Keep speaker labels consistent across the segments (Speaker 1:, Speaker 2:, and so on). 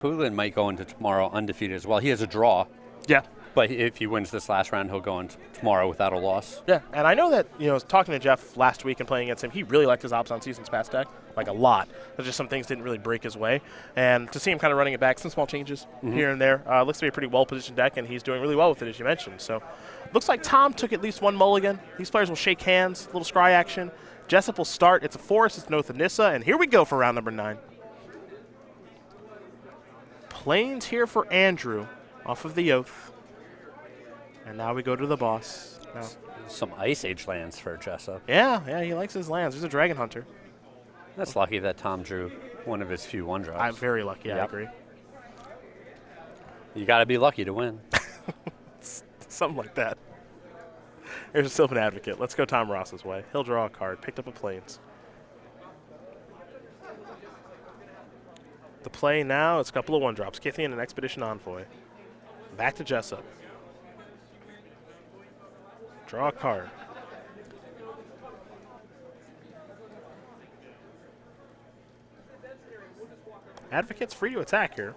Speaker 1: Poulin might go into tomorrow undefeated as well. He has a draw.
Speaker 2: Yeah.
Speaker 1: But if he wins this last round, he'll go in tomorrow without a loss.
Speaker 2: Yeah, and I know that, talking to Jeff last week and playing against him, he really liked his Avacyn Seasons Past deck, like a lot. There's just some things didn't really break his way. And to see him kind of running it back, some small changes here and there, looks to be a pretty well-positioned deck, and he's doing really well with it, as you mentioned. So looks like Tom took at least one mulligan. These players will shake hands, a little scry action. Jessup will start. It's a Forest, it's Noth and Nissa, and here we go for round number 9. Plains here for Andrew off of the Oath. And now we go to the boss. Now.
Speaker 1: Some Ice Age lands for Jessup.
Speaker 2: Yeah, he likes his lands. He's a Dragon Hunter.
Speaker 1: That's lucky that Tom drew one of his few 1-drops.
Speaker 2: I'm very lucky, I agree.
Speaker 1: You got to be lucky to win.
Speaker 2: Something like that. Here's a Sylvan Advocate. Let's go Tom Ross's way. He'll draw a card. Picked up a Plains. The play now, it's a couple of 1-drops. Kythian and Expedition Envoy. Back to Jessup. Draw a card. Advocate's free to attack here.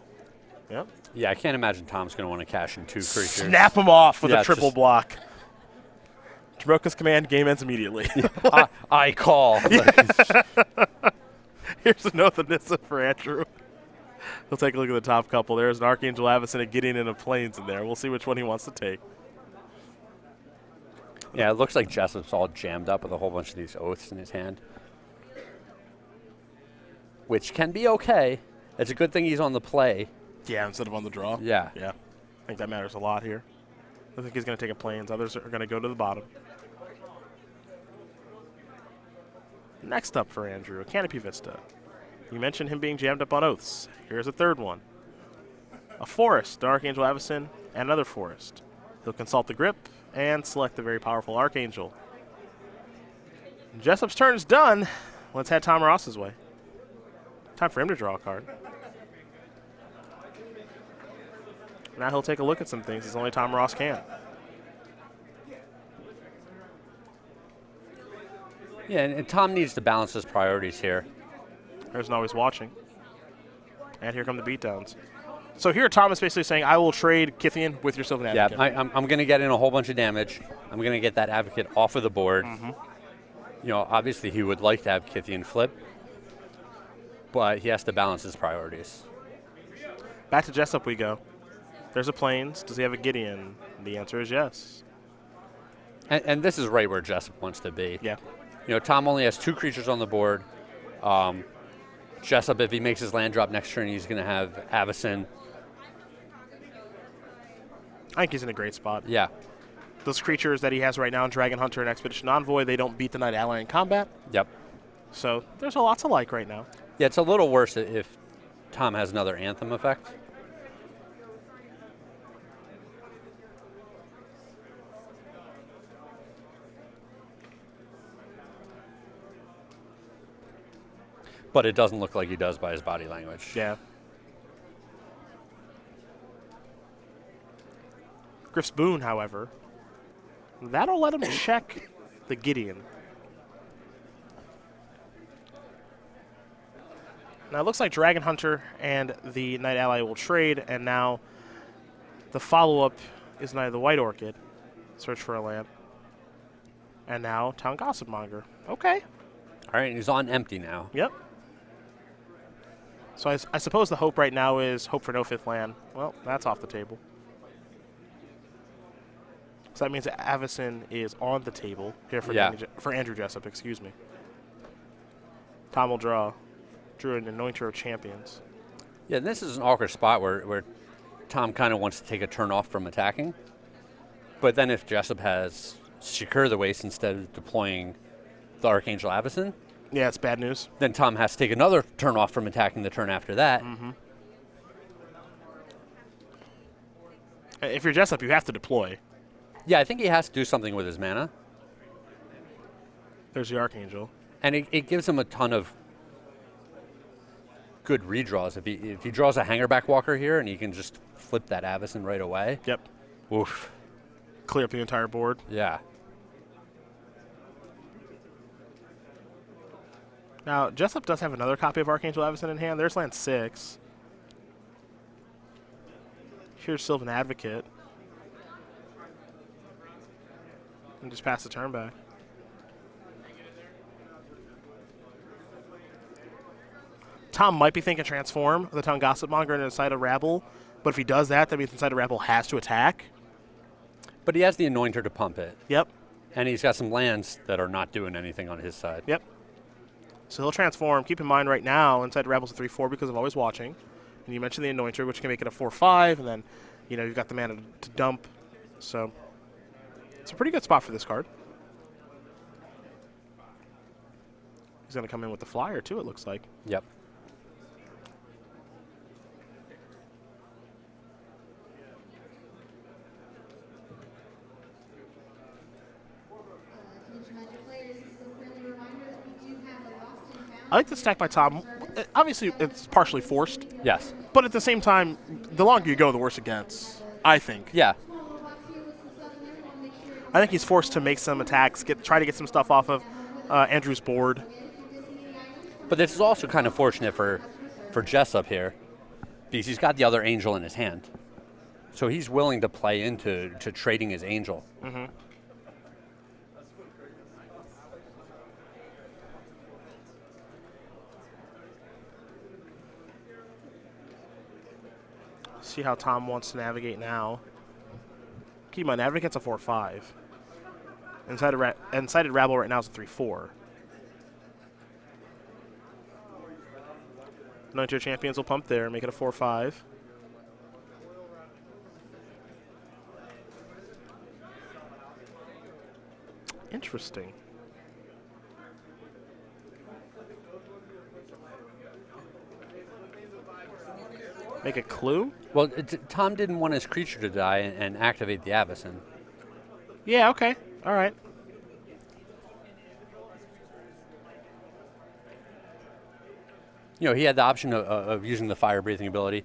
Speaker 2: Yep.
Speaker 1: Yeah, I can't imagine Tom's going to want to cash in 2 creatures.
Speaker 2: Snap him off with a triple block. Jamoka's command, game ends immediately.
Speaker 1: I call.
Speaker 2: Here's a Noth and Nissa for Andrew. We'll take a look at the top couple. There's an Archangel Avacyn, a Gideon, and a Plains in there. We'll see which one he wants to take.
Speaker 1: Yeah, it looks like Jessup's all jammed up with a whole bunch of these Oaths in his hand. Which can be okay. It's a good thing he's on the play.
Speaker 2: Yeah, instead of on the draw.
Speaker 1: Yeah.
Speaker 2: Yeah. I think that matters a lot here. I think he's going to take a Plains. Others are going to go to the bottom. Next up for Andrew, a Canopy Vista. You mentioned him being jammed up on Oaths. Here's a third one. A Forest, the Archangel Avacyn, and another Forest. He'll consult the grip and select the very powerful Archangel. Jessup's turn is done. Let's head Tom Ross's way. Time for him to draw a card. Now he'll take a look at some things as only Tom Ross can.
Speaker 1: Yeah, and Tom needs to balance his priorities here.
Speaker 2: There's an Always Watching. And here come the beatdowns. So here Tom is basically saying, I will trade Kythian with your Sylvan Advocate.
Speaker 1: Yeah, I'm going to get in a whole bunch of damage. I'm going to get that Advocate off of the board. Obviously he would like to have Kythian flip, but he has to balance his priorities.
Speaker 2: Back to Jessup we go. There's a Plains. Does he have a Gideon? The answer is yes.
Speaker 1: And this is right where Jessup wants to be.
Speaker 2: Yeah.
Speaker 1: Tom only has 2 creatures on the board. Jessup, if he makes his land drop next turn, he's going to have Avacyn.
Speaker 2: I think he's in a great spot.
Speaker 1: Yeah.
Speaker 2: Those creatures that he has right now in Dragon Hunter and Expedition Envoy, they don't beat the Knight Ally in combat.
Speaker 1: Yep.
Speaker 2: So there's a lot to like right now.
Speaker 1: Yeah, it's a little worse if Tom has another Anthem effect. But it doesn't look like he does by his body language.
Speaker 2: Yeah. Griff's Boon, however, that'll let him check the Gideon. Now it looks like Dragon Hunter and the Knight Ally will trade, and now the follow-up is Knight of the White Orchid. Search for a land. And now Town Gossipmonger. Okay.
Speaker 1: All right, and he's on empty now.
Speaker 2: Yep. So I suppose the hope right now is hope for no 5th land. Well, that's off the table. So that means that Avacyn is on the table here for, for Andrew Jessup, excuse me. Tom will draw. Drew an Anointer of Champions.
Speaker 1: Yeah, and this is an awkward spot where Tom kind of wants to take a turn off from attacking. But then if Jessup has Secure the Waste instead of deploying the Archangel Avacyn,
Speaker 2: yeah, it's bad news.
Speaker 1: Then Tom has to take another turn off from attacking the turn after that.
Speaker 2: If you're Jessup, you have to deploy.
Speaker 1: Yeah, I think he has to do something with his mana.
Speaker 2: There's the Archangel.
Speaker 1: And it gives him a ton of good redraws. If he draws a Hangerback Walker here and he can just flip that Avacyn right away.
Speaker 2: Yep.
Speaker 1: Oof.
Speaker 2: Clear up the entire board.
Speaker 1: Yeah.
Speaker 2: Now, Jessup does have another copy of Archangel Avacyn in hand. There's land 6. Here's Sylvan Advocate. And just pass the turn back. Tom might be thinking transform the Town Gossip Monger into Inside a Rabble, but if he does that, that means Inside a Rabble has to attack.
Speaker 1: But he has the Anointer to pump it.
Speaker 2: Yep.
Speaker 1: And he's got some lands that are not doing anything on his side.
Speaker 2: Yep. So he'll transform. Keep in mind right now, Inside Rabble's a 3/4 because of Always Watching. And you mentioned the Anointer, which can make it a 4/5, and then, you know, you've got the mana to dump. So it's a pretty good spot for this card. He's going to come in with the flyer, too, it looks like.
Speaker 1: Yep.
Speaker 2: I like the stack by Tom. Obviously, it's partially forced.
Speaker 1: Yes.
Speaker 2: But at the same time, the longer you go, the worse it gets, I think.
Speaker 1: Yeah.
Speaker 2: I think he's forced to make some attacks, try to get some stuff off of Andrew's board.
Speaker 1: But this is also kind of fortunate for Jessup here, because he's got the other angel in his hand. So he's willing to play into trading his angel.
Speaker 2: Mm-hmm. See how Tom wants to navigate now. Keep in mind, Navigate's a 4/5. Incited Rabble right now is a 3/4. Anointed Champions will pump there, make it a 4/5. Interesting. Make a clue?
Speaker 1: Well, Tom didn't want his creature to die and activate the Avacyn.
Speaker 2: Yeah, okay. All right.
Speaker 1: You know, he had the option of using the fire-breathing ability,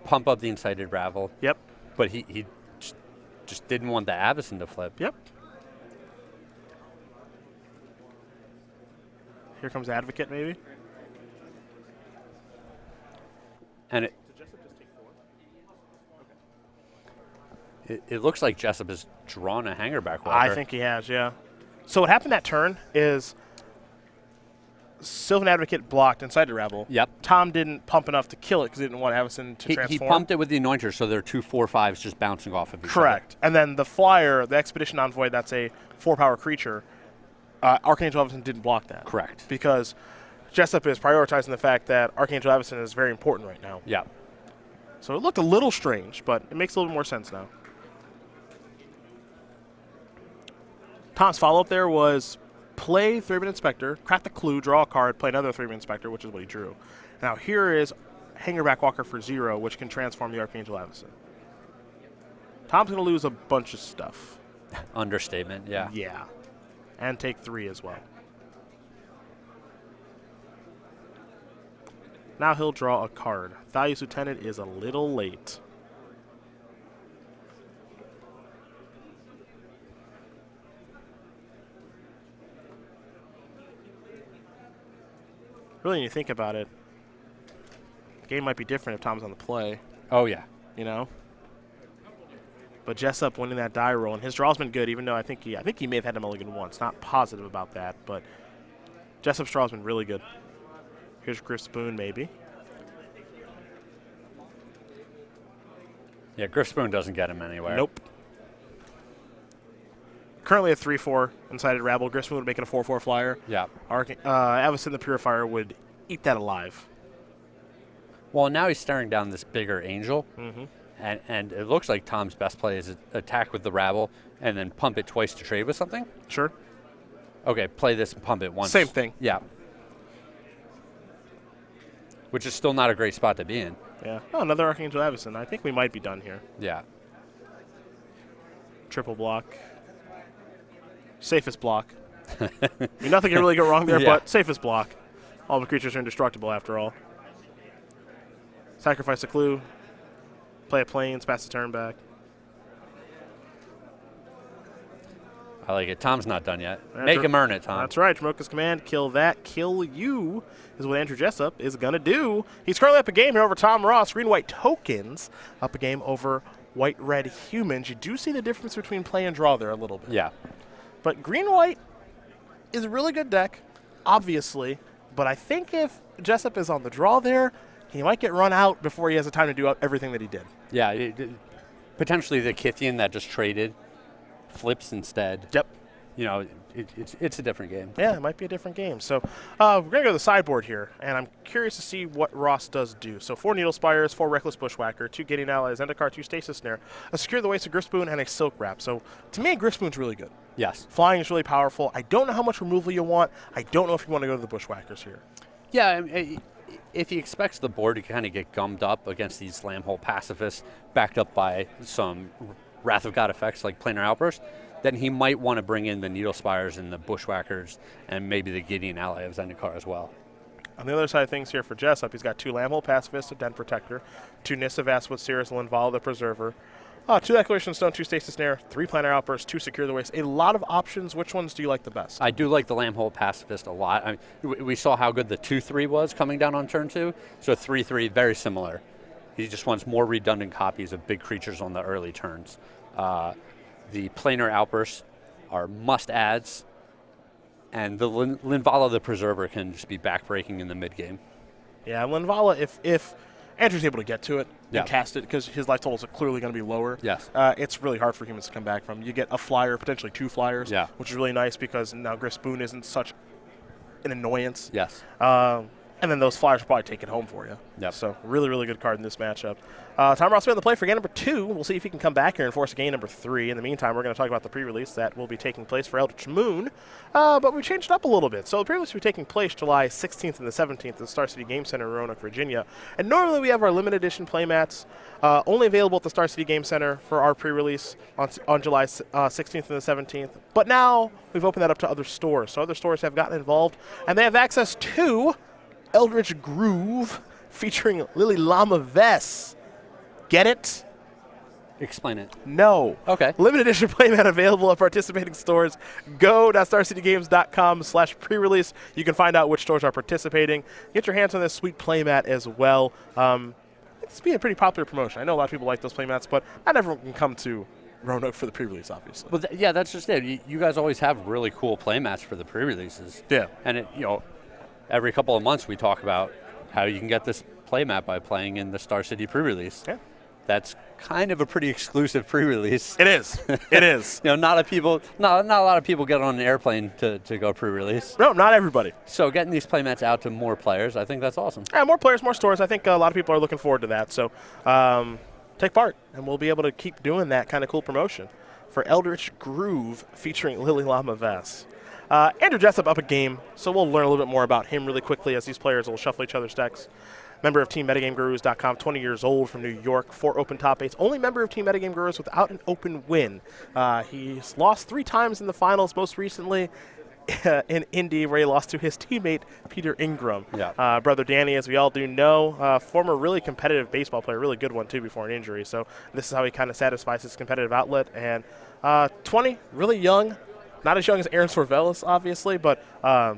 Speaker 1: pump up the Incited Rabble.
Speaker 2: Yep.
Speaker 1: But he just didn't want the Avacyn to flip.
Speaker 2: Yep. Here comes Advocate, maybe.
Speaker 1: And it looks like Jessup has drawn a Hangerback Walker.
Speaker 2: I think he has, yeah. So what happened that turn is Sylvan Advocate blocked Incited Rabble.
Speaker 1: Yep.
Speaker 2: Tom didn't pump enough to kill it because he didn't want Avacyn to transform.
Speaker 1: He pumped it with the Anointer, so there are 2 4/5s just bouncing off of each
Speaker 2: Correct. And then the flyer, the Expedition Envoy, that's a 4-power creature. Archangel Avacyn didn't block that.
Speaker 1: Correct.
Speaker 2: Because Jessup is prioritizing the fact that Archangel Avacyn is very important right now.
Speaker 1: Yeah.
Speaker 2: So it looked a little strange, but it makes a little more sense now. Tom's follow-up there was play 3-man Inspector, craft the clue, draw a card, play another 3-man Inspector, which is what he drew. Now here is Hangerback Walker for 0, which can transform the Archangel Avacyn. Tom's going to lose a bunch of stuff.
Speaker 1: Understatement, yeah.
Speaker 2: Yeah. And take 3 as well. Now he'll draw a card. Thalia's Lieutenant is a little late. Really, when you think about it, the game might be different if Tom's on the play.
Speaker 1: Oh, yeah.
Speaker 2: You know? But Jessup winning that die roll, and his draw's been good, even though I think he may have had a mulligan once. Not positive about that, but Jessup's draw's been really good. Here's Griff Spoon, maybe.
Speaker 1: Yeah, Griff Spoon doesn't get him anywhere.
Speaker 2: Nope. Currently a 3/4 Incited Rabble. Griff Spoon would make it a 4/4 flyer.
Speaker 1: Yeah.
Speaker 2: Avacyn the Purifier would eat that alive.
Speaker 1: Well, now he's staring down this bigger angel.
Speaker 2: Mm-hmm.
Speaker 1: And it looks like Tom's best play is attack with the Rabble and then pump it twice to trade with something.
Speaker 2: Sure.
Speaker 1: Okay, play this and pump it once.
Speaker 2: Same thing.
Speaker 1: Yeah. Which is still not a great spot to be in.
Speaker 2: Yeah. Oh, another Archangel Avacyn. I think we might be done here.
Speaker 1: Yeah.
Speaker 2: Triple block. Safest block. I mean, nothing can really go wrong there,
Speaker 1: Yeah.
Speaker 2: but safest block. All the creatures are indestructible after all. Sacrifice a clue. Play a plains, pass the turn back.
Speaker 1: I like it. Tom's not done yet. Make him earn it, Tom.
Speaker 2: That's right. Jamoka's command, kill that, kill you, is what Andrew Jessup is going to do. He's currently up a game here over Tom Ross. Green-white tokens up a game over white-red humans. You do see the difference between play and draw there a little bit.
Speaker 1: Yeah.
Speaker 2: But green-white is a really good deck, obviously. But I think if Jessup is on the draw there, he might get run out before he has the time to do everything that he did.
Speaker 1: Yeah, potentially the Kithian that just traded flips instead.
Speaker 2: Yep.
Speaker 1: You know, it's a different game.
Speaker 2: Yeah, it might be a different game. So we're going to go to the sideboard here, and I'm curious to see what Ross does do. So 4 Needle Spires, 4 Reckless Bushwhacker, 2 Gideon Allies, Zendikar, 2 Stasis Snare, a Secure the Waste, a Grifspoon, and a Silk Wrap. So to me, Grifspoon's really good.
Speaker 1: Yes.
Speaker 2: Flying is really powerful. I don't know how much removal you want. I don't know if you want to go to the Bushwhackers here.
Speaker 1: Yeah, if he expects the board to kind of get gummed up against these Slamhole Pacifists, backed up by some Wrath of God effects like Planar Outburst, then he might want to bring in the Needle Spires and the Bushwhackers and maybe the Gideon Ally of Zendikar as well.
Speaker 2: On the other side of things here for Jessup, he's got 2 Lambhole Pacifists, a Den Protector, 2 Nissa Vastwood Seers, Linvala the Preserver, 2 Declaration Stone, 2 Stasis Snare, 3 Planar Outbursts, 2 Secure the Waste. A lot of options. Which ones do you like the best?
Speaker 1: I do like the Lambhole Pacifist a lot. I mean, we saw how good the 2/3 was coming down on turn 2, so 3/3 very similar. He just wants more redundant copies of big creatures on the early turns. The Planar Outbursts are must-adds, and the Linvala the Preserver can just be backbreaking in the mid-game.
Speaker 2: Yeah, Linvala, if Andrew's able to get to it
Speaker 1: Yeah.
Speaker 2: and cast it, because his life totals are clearly going to be lower,
Speaker 1: Yes.
Speaker 2: it's really hard for humans to come back from. You get a flyer, potentially 2 flyers,
Speaker 1: Yeah.
Speaker 2: which is really nice because now Grifspoon isn't such an annoyance.
Speaker 1: Yes.
Speaker 2: And then those flyers will probably take it home for you.
Speaker 1: Yep.
Speaker 2: So really, really good card in this matchup. Tom Ross on the play for game number 2. We'll see if he can come back here and force a game number 3. In the meantime, we're going to talk about the pre-release that will be taking place for Eldritch Moon. But we changed it up a little bit. So the pre-release will be taking place July 16th and the 17th at the Star City Game Center in Roanoke, Virginia. And normally we have our limited edition playmats only available at the Star City Game Center for our pre-release on July 16th and the 17th. But now we've opened that up to other stores. So other stores have gotten involved, and they have access to Eldritch Groove featuring Lily Lama Vess. Get it?
Speaker 1: Explain it.
Speaker 2: No.
Speaker 1: Okay.
Speaker 2: Limited edition playmat available at participating stores. Go.starcitygames.com/pre-release. You can find out which stores are participating. Get your hands on this sweet playmat as well. It's being a pretty popular promotion. I know a lot of people like those playmats, but not everyone can come to Roanoke for the pre-release, obviously.
Speaker 1: Well, yeah, that's just it. You guys always have really cool playmats for the pre-releases.
Speaker 2: Yeah.
Speaker 1: And every couple of months we talk about how you can get this playmat by playing in the Star City pre-release.
Speaker 2: Yeah.
Speaker 1: That's kind of a pretty exclusive pre-release.
Speaker 2: It is. It is.
Speaker 1: Not a lot of people get on an airplane to go pre-release.
Speaker 2: No, not everybody.
Speaker 1: So getting these playmats out to more players, I think that's awesome.
Speaker 2: Yeah, more players, more stores. I think a lot of people are looking forward to that. So take part, and we'll be able to keep doing that kind of cool promotion for Eldritch Groove featuring Lily Lama Vess. Andrew Jessup up a game, so we'll learn a little bit more about him really quickly as these players will shuffle each other's decks. Member of Team MetaGameGurus.com, 20 years old from New York, 4 open top 8s. Only member of Team Metagame Gurus without an open win. He's lost 3 times in the finals, most recently in Indy, where he lost to his teammate, Peter Ingram.
Speaker 1: Yeah.
Speaker 2: Brother Danny, as we all do know, former really competitive baseball player, really good one, too, before an injury. So this is how he kind of satisfies his competitive outlet. And 20, really young. Not as young as Aaron Sorvelis, obviously, but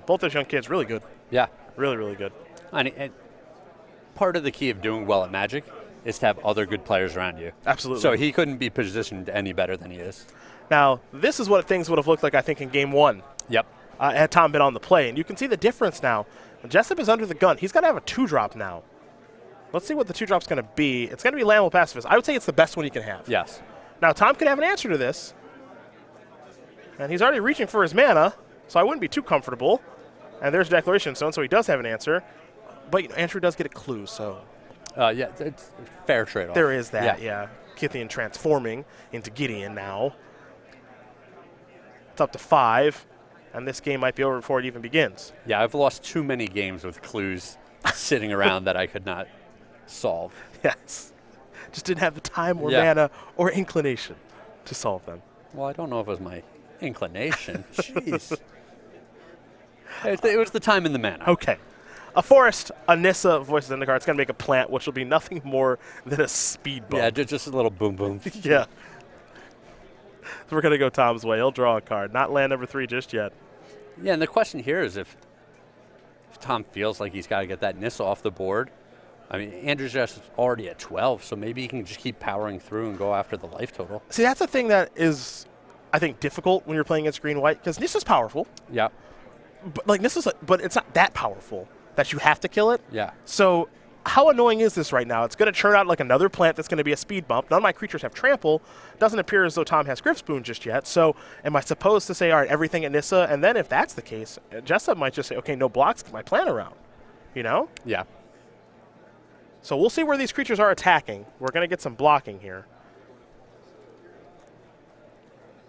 Speaker 2: both those young kids, really good.
Speaker 1: Yeah.
Speaker 2: Really, really good.
Speaker 1: And part of the key of doing well at Magic is to have other good players around you.
Speaker 2: Absolutely.
Speaker 1: So he couldn't be positioned any better than he is.
Speaker 2: Now, this is what things would have looked like, I think, in Game 1.
Speaker 1: Yep.
Speaker 2: Had Tom been on the play. And you can see the difference now. Jessup is under the gun. He's got to have a 2-drop now. Let's see what the 2-drop's going to be. It's going to be Lambhole Pacifist. I would say it's the best one he can have.
Speaker 1: Yes.
Speaker 2: Now, Tom could have an answer to this. And he's already reaching for his mana, so I wouldn't be too comfortable. And there's Declaration Stone, so he does have an answer. But Andrew does get a clue, so.
Speaker 1: Yeah, it's a fair trade-off.
Speaker 2: There is that, yeah. Kithian transforming into Gideon now. It's up to 5, and this game might be over before it even begins.
Speaker 1: Yeah, I've lost too many games with clues sitting around that I could not solve.
Speaker 2: Yes. Just didn't have the time or mana or inclination to solve them.
Speaker 1: Well, I don't know if it was my inclination. Jeez. It was the time and the mana.
Speaker 2: Okay. A forest, a Nissa, Voices in the Card. It's going to make a plant, which will be nothing more than a speed bump.
Speaker 1: Yeah, just a little boom boom.
Speaker 2: Yeah. We're going to go Tom's way. He'll draw a card. Not land number 3 just yet.
Speaker 1: Yeah, and the question here is if Tom feels like he's got to get that Nissa off the board. I mean, Andrew's just already at 12, so maybe he can just keep powering through and go after the life total.
Speaker 2: See, that's the thing that is, I think, difficult when you're playing against green-white, because Nissa's powerful.
Speaker 1: Yeah.
Speaker 2: But but it's not that powerful that you have to kill it.
Speaker 1: Yeah.
Speaker 2: So how annoying is this right now? It's going to turn out like another plant that's going to be a speed bump. None of my creatures have trample. Doesn't appear as though Tom has Griffspoon just yet. So am I supposed to say, all right, everything at Nissa? And then if that's the case, Jessup might just say, okay, no blocks, get my plant around. You know?
Speaker 1: Yeah.
Speaker 2: So we'll see where these creatures are attacking. We're going to get some blocking here.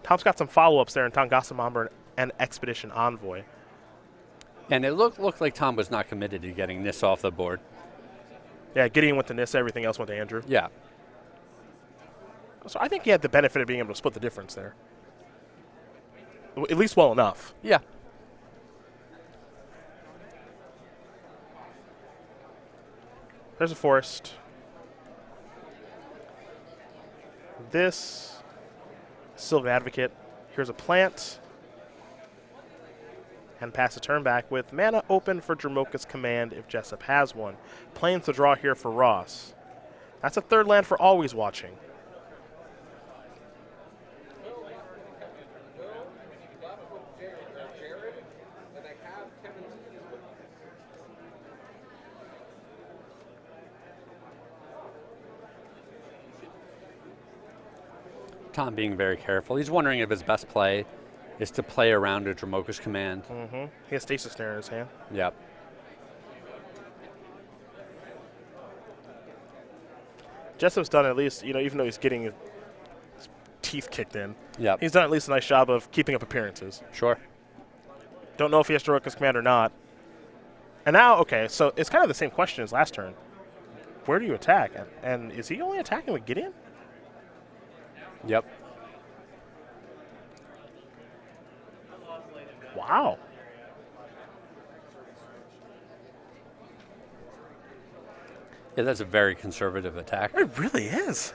Speaker 2: Tom's got some follow-ups there in Tangasamamba and Expedition Envoy.
Speaker 1: And it looked like Tom was not committed to getting Nissa off the board.
Speaker 2: Yeah, Gideon went to Nissa, everything else went to Andrew.
Speaker 1: Yeah.
Speaker 2: So I think he had the benefit of being able to split the difference there. At least well enough.
Speaker 1: Yeah.
Speaker 2: There's a forest. This, Sylvan Advocate. Here's a plant. And pass a turn back with mana open for Dromoka's Command if Jessup has one. Plains to draw here for Ross. That's a 3rd land for Always Watching.
Speaker 1: Tom being very careful. He's wondering if his best play is to play around a Dromoka's Command.
Speaker 2: Mm-hmm. He has Stasis Snare in his hand.
Speaker 1: Yep.
Speaker 2: Jessup's done at least, even though he's getting his teeth kicked in,
Speaker 1: Yep.
Speaker 2: he's done at least a nice job of keeping up appearances.
Speaker 1: Sure.
Speaker 2: Don't know if he has Dromoka's Command or not. And now, okay, so it's kind of the same question as last turn. Where do you attack? And is he only attacking with Gideon?
Speaker 1: Yep.
Speaker 2: Wow.
Speaker 1: Yeah, that's a very conservative attack.
Speaker 2: It really is.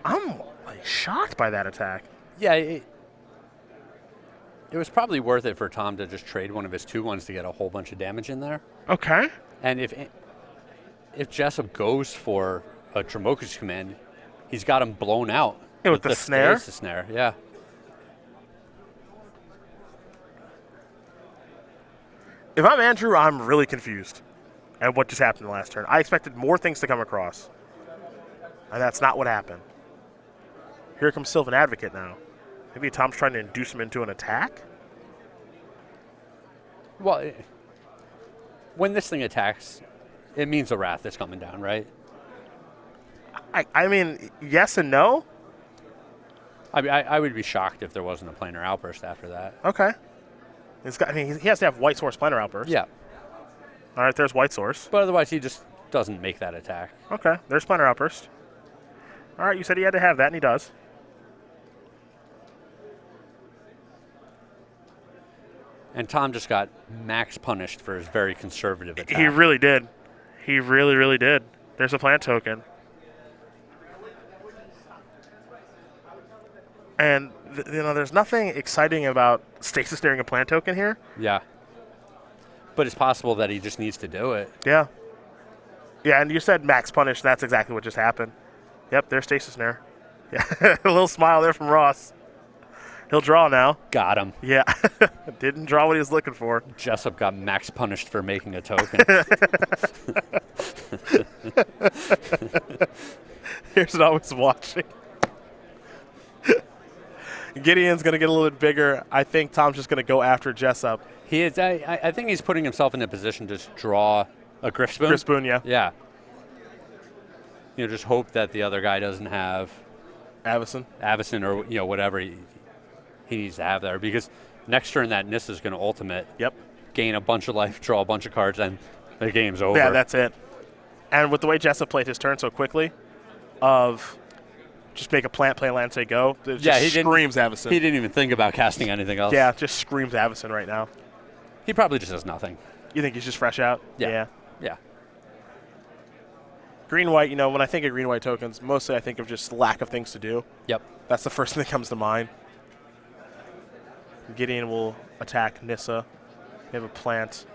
Speaker 2: I'm like shocked by that attack.
Speaker 1: Yeah, it was probably worth it for Tom to just trade one of his 2/1s to get a whole bunch of damage in there.
Speaker 2: Okay.
Speaker 1: And if Jessup goes for a Dromoka's Command, he's got him blown out.
Speaker 2: Yeah, with the snare?
Speaker 1: The snare, yeah.
Speaker 2: If I'm Andrew, I'm really confused at what just happened last turn. I expected more things to come across, and that's not what happened. Here comes Sylvan Advocate now. Maybe Tom's trying to induce him into an attack?
Speaker 1: Well, when this thing attacks, it means the Wrath is coming down, right?
Speaker 2: I mean, yes and no.
Speaker 1: I mean, I would be shocked if there wasn't a Planar Outburst after that.
Speaker 2: Okay. He has to have White Source Planar Outburst.
Speaker 1: Yeah.
Speaker 2: All right, there's White Source.
Speaker 1: But otherwise, he just doesn't make that attack.
Speaker 2: Okay, there's Planar Outburst. All right, you said he had to have that, and he does.
Speaker 1: And Tom just got max punished for his very conservative attack.
Speaker 2: He really did. He really, really did. There's a plant token. And, there's nothing exciting about Stasis Snaring a plant token here.
Speaker 1: Yeah. But it's possible that he just needs to do it.
Speaker 2: Yeah. Yeah, and you said max punish. That's exactly what just happened. Yep, there's Stasis Snare. Yeah, a little smile there from Ross. He'll draw now.
Speaker 1: Got him.
Speaker 2: Yeah. Didn't draw what he was looking for.
Speaker 1: Jessup got max punished for making a token.
Speaker 2: Here's what I was watching. Gideon's going to get a little bit bigger. I think Tom's just going to go after Jessup.
Speaker 1: He is. I think he's putting himself in a position to draw a Griffspoon.
Speaker 2: Griffspoon, yeah.
Speaker 1: Yeah. Just hope that the other guy doesn't have
Speaker 2: Avacyn
Speaker 1: or whatever he needs to have there, because next turn that Nissa is going to ultimate.
Speaker 2: Yep.
Speaker 1: Gain a bunch of life, draw a bunch of cards, and the game's over.
Speaker 2: Yeah, that's it. And with the way Jessup played his turn so quickly, of just make a plant, play a land, say go. It just screams Avacyn.
Speaker 1: He didn't even think about casting anything else.
Speaker 2: Yeah, just screams Avacyn right now.
Speaker 1: He probably just does nothing.
Speaker 2: You think he's just fresh out?
Speaker 1: Yeah. Yeah.
Speaker 2: Green-white, you know, when I think of green-white tokens, mostly I think of just lack of things to do.
Speaker 1: Yep.
Speaker 2: That's the first thing that comes to mind. Gideon will attack Nissa. We have a plant.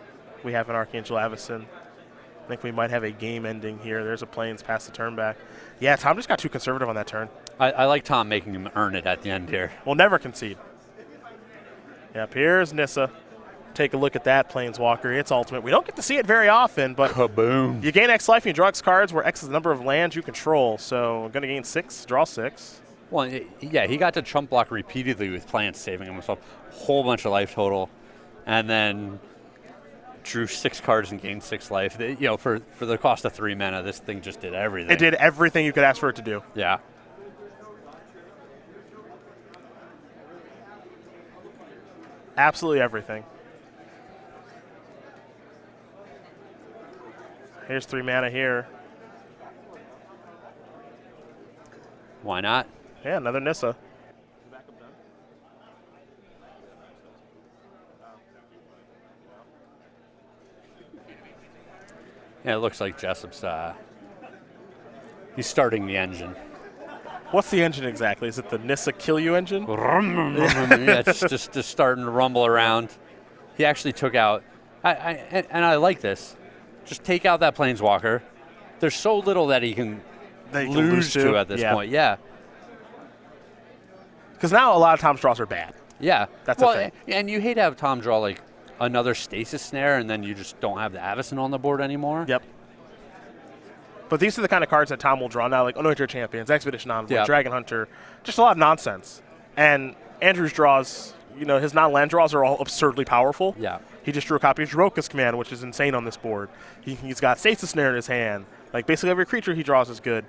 Speaker 2: We have an Archangel Avacyn. I think we might have a game ending here. There's a Plains past the turn back. Yeah, Tom just got too conservative on that turn.
Speaker 1: I like Tom making him earn it at the end here.
Speaker 2: We'll never concede. Yep, here's Nissa. Take a look at that Planeswalker. It's ultimate. We don't get to see it very often, but
Speaker 1: kaboom!
Speaker 2: You gain X life and you draw X cards, where X is the number of lands you control. So I'm going to gain 6, draw 6.
Speaker 1: Well, yeah, he got to chump block repeatedly with plants, saving himself a whole bunch of life total, and then drew 6 cards and gained 6 life. You know, for the cost of 3 mana, this thing just did everything.
Speaker 2: It did everything you could ask for it to do.
Speaker 1: Yeah.
Speaker 2: Absolutely everything. Here's 3 mana here.
Speaker 1: Why not?
Speaker 2: Yeah, another Nissa.
Speaker 1: Yeah, it looks like Jessup's he's starting the engine.
Speaker 2: What's the engine exactly? Is it the Nissa kill you engine?
Speaker 1: Yeah, it's just starting to rumble around. He actually took out, and I like this, just take out that Planeswalker. There's so little that he can lose to at this point. Yeah.
Speaker 2: Because now a lot of Tom's draws are bad.
Speaker 1: Yeah.
Speaker 2: That's a thing.
Speaker 1: And you hate to have Tom draw like another Stasis Snare and then you just don't have the Avacyn on the board anymore.
Speaker 2: Yep. But these are the kind of cards that Tom will draw now, like Anoint Your Champions, Expedition Envoy, Dragon Hunter, just a lot of nonsense. And Andrew's draws, you know, his non-land draws are all absurdly powerful.
Speaker 1: Yeah.
Speaker 2: He just drew a copy of Jaroka's Command, which is insane on this board. He's got Stasis Snare in his hand. Like, basically every creature he draws is good.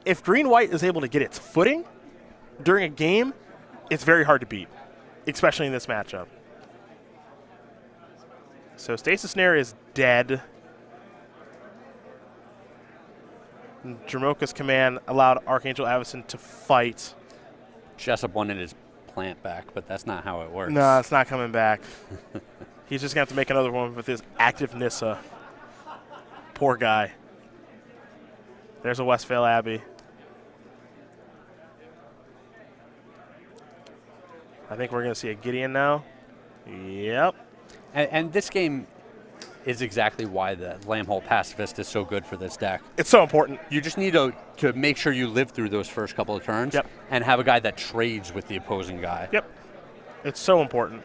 Speaker 2: If green-white is able to get its footing during a game, it's very hard to beat, especially in this matchup. So Stasis Snare is dead. Jaroka's Command allowed Archangel Avacyn to fight.
Speaker 1: Jessup wanted his plant back, but that's not how it works.
Speaker 2: No, it's not coming back. He's just going to have to make another one with his active Nissa. Poor guy. There's a Westvale Abbey. I think we're going to see a Gideon now. Yep.
Speaker 1: And this game is exactly why the Lambhole Pacifist is so good for this deck.
Speaker 2: It's so important.
Speaker 1: You just need to make sure you live through those first couple of turns and have a guy that trades with the opposing guy.
Speaker 2: Yep. It's so important.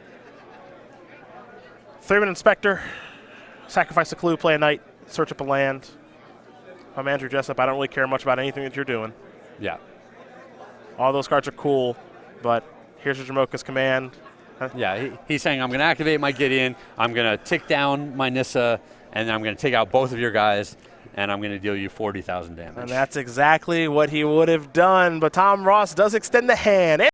Speaker 2: 3-man Inspector. Sacrifice a clue, play a knight, search up a land. I'm Andrew Jessup. I don't really care much about anything that you're doing.
Speaker 1: Yeah.
Speaker 2: All those cards are cool, but here's your Jaroka's Command.
Speaker 1: Yeah, he's saying, I'm going to activate my Gideon, I'm going to tick down my Nissa, and I'm going to take out both of your guys, and I'm going to deal you 40,000 damage.
Speaker 2: And that's exactly what he would have done, but Tom Ross does extend the hand.